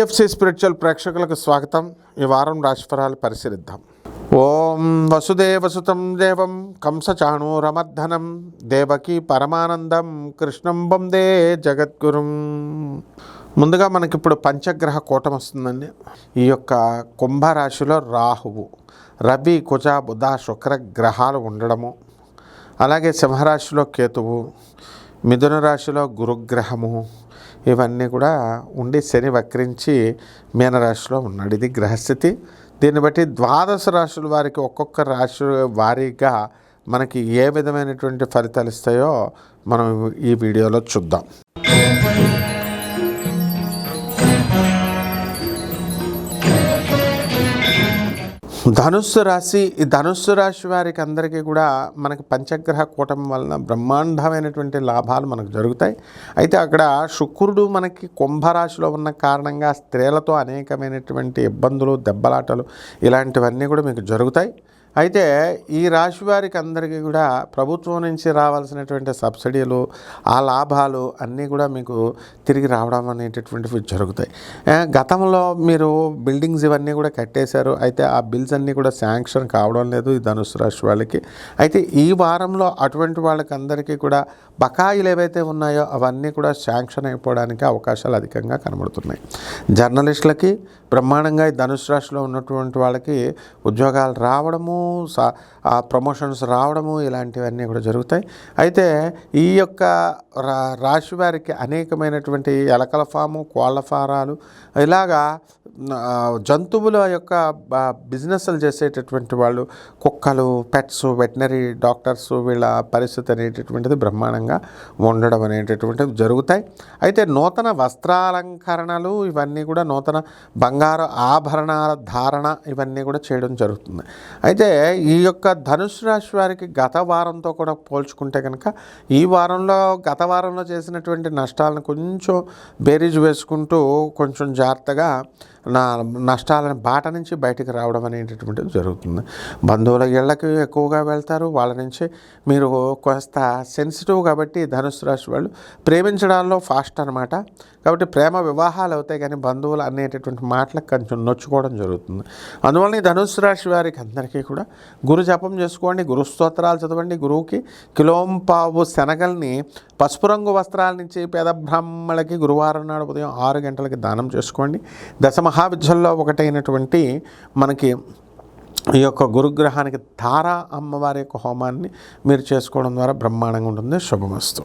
TFC spiritual ప్రేక్షకులకు స్వాగతం. ఈ వారం రాశిఫలాలు పరిశీలిద్దాం. ఓం వసుదేవసుతం దేవం కంసచాణూరమర్ధనం దేవకీ పరమానందం కృష్ణం వందే జగద్గురుం. ముందుగా మనకిప్పుడు పంచగ్రహ కూటం వస్తుందండి. ఈ యొక్క కుంభరాశిలో రాహువు, రవి, కుజ, బుధ, శుక్ర గ్రహాలు ఉండడము, అలాగే సింహరాశిలో కేతువు, మిథున రాశిలో గురుగ్రహము, ఇవన్నీ కూడా ఉండి శని వక్రించి మీనరాశిలో ఉన్నాడు. ఇది గ్రహస్థితి. దీన్ని బట్టి ద్వాదశ రాశుల వారికి ఒక్కొక్క రాశి వారీగా మనకి ఏ విధమైనటువంటి ఫలితాలు ఇస్తాయో మనం ఈ వీడియోలో చూద్దాం. ధనుస్సు రాశి. ఈ ధనుస్సు రాశి వారికి అందరికీ కూడా మనకి పంచగ్రహ కూటమి వలన బ్రహ్మాండమైనటువంటి లాభాలు మనకు జరుగుతాయి. అయితే అక్కడ శుక్రుడు మనకి కుంభరాశిలో ఉన్న కారణంగా స్త్రీలతో అనేకమైనటువంటి ఇబ్బందులు, దెబ్బలాటలు ఇలాంటివన్నీ కూడా మీకు జరుగుతాయి. అయితే ఈ రాశి వారికి అందరికీ కూడా ప్రభుత్వం నుంచి రావాల్సినటువంటి సబ్సిడీలు, ఆ లాభాలు అన్నీ కూడా మీకు తిరిగి రావడం అనేటటువంటివి జరుగుతాయి. గతంలో మీరు బిల్డింగ్స్ ఇవన్నీ కూడా కట్టేశారు. అయితే ఆ బిల్స్ అన్నీ కూడా శాంక్షన్ కావడం లేదు ఈ ధనుసు రాశి వాళ్ళకి. అయితే ఈ వారంలో అటువంటి వాళ్ళకి అందరికీ కూడా బకాయిలు ఏవైతే ఉన్నాయో అవన్నీ కూడా శాంక్షన్ అయిపోవడానికి అవకాశాలు అధికంగా కనబడుతున్నాయి. జర్నలిస్టులకి బ్రహ్మాండంగా ఈ ధనుసు రాశిలో ఉన్నటువంటి వాళ్ళకి ఉద్యోగాలు రావడము, ప్రమోషన్స్ రావడము ఇలాంటివన్నీ కూడా జరుగుతాయి. అయితే ఈ యొక్క రాశి వారికి అనేకమైనటువంటి ఎలకల ఫాము, కోళ్ళ ఫారాలు, ఇలాగా జంతువుల యొక్క బిజినెస్లు చేసేటటువంటి వాళ్ళు, కుక్కలు, పెట్స్, వెటనరీ డాక్టర్స్, వీళ్ళ పరిస్థితి అనేటటువంటిది బ్రహ్మాండంగా ఉండడం అనేటటువంటిది జరుగుతాయి. అయితే నూతన వస్త్రాలంకరణలు ఇవన్నీ కూడా, నూతన బంగారు ఆభరణాల ధారణ ఇవన్నీ కూడా చేయడం జరుగుతుంది. అయితే ఈ యొక్క ధనుసు రాశి వారికి గత వారంతో కూడా పోల్చుకుంటే కనుక ఈ వారంలో గత వారంలో చేసినటువంటి నష్టాలను కొంచెం బేరీజు వేసుకుంటూ కొంచెం జాగ్రత్తగా నష్టాలను బాట నుంచి బయటికి రావడం అనేటటువంటిది జరుగుతుంది. బంధువుల ఇళ్ళకి ఎక్కువగా వెళ్తారు. వాళ్ళ నుంచి మీరు కాస్త సెన్సిటివ్ కాబట్టి ధనుసు రాశి వాళ్ళు ప్రేమించడాల్లో ఫాస్ట్ అనమాట. కాబట్టి ప్రేమ వివాహాలు అవుతాయి, కానీ బంధువులు అనేటటువంటి మాటలకు కొంచెం నొచ్చుకోవడం జరుగుతుంది. అందువల్ల ఈ ధనుసు రాశి వారికి అందరికీ కూడా గురు జపం చేసుకోండి, గురు స్తోత్రాలు చదవండి. గురువుకి కిలోంపావు శనగల్ని పసుపు రంగు వస్త్రాల నుంచి పేద బ్రాహ్మణులకి గురువారం నాడు ఉదయం 6 గంటలకి దానం చేసుకోండి. దశమహావిద్యల్లో ఒకటైనటువంటి మనకి ఈ యొక్క గురుగ్రహానికి తారా అమ్మవారి యొక్క హోమాన్ని మీరు చేసుకోవడం ద్వారా బ్రహ్మాండంగా ఉంటుంది. శుభమస్తు.